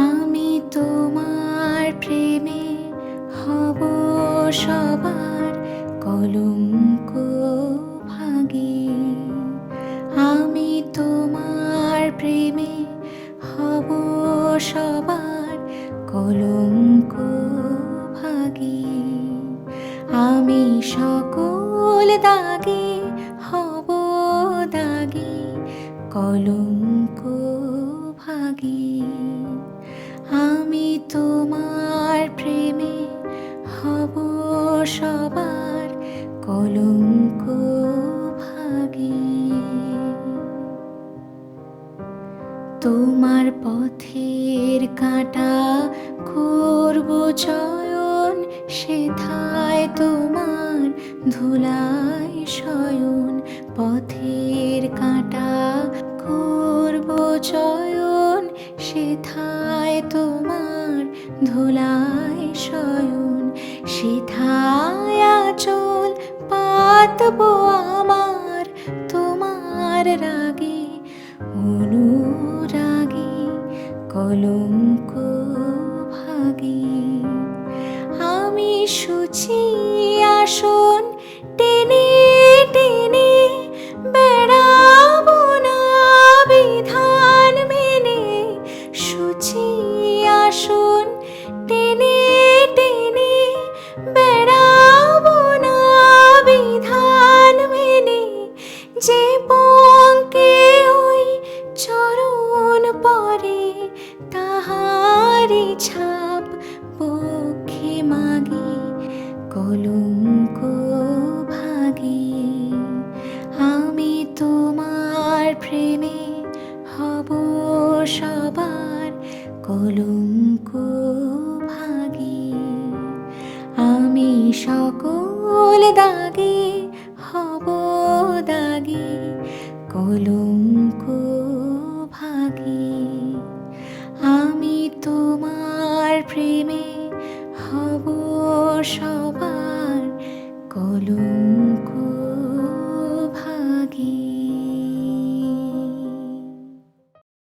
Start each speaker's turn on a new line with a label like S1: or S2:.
S1: আমি তোমার প্রেমে হব সবার কলঙ্ক ভাগী। আমি তোমার প্রেমে হব সবার কলঙ্ক ভাগী। আমি সকল দাগে হব দাগী, কলঙ্ক ভাগী। আমি তোমার প্রেমে হব সবার কলঙ্ক ভাগী। তোমার পথের কাঁটা করব চয়ন, সেথায় তোমার ধুলায় শয়ন। পথের কাঁটা করব চয়ন, সেথায় তোমার ধুলায় শয়ন। সেথায় আঁচল পাতব আমার তোমার রাগে অনুরাগী, কলঙ্ক ভাগী। আমি শুচি আসন টেনে টেনে বেড়াবো না বিধান মেনে। শুচি আসন টেনে টেনে বেড়াবো না বিধান মেনে। যে পঙ্কে ওই চরণ পরে, তাহারি ছাপ বক্ষে মাগি, কলঙ্ক ভাগী। আমি তোমার প্রেমে হব সবার কলঙ্ক ভাগী। আমি সকল দাগে হব দাগী, কলঙ্ক ভাগী। আমি তোমার প্রেমে হব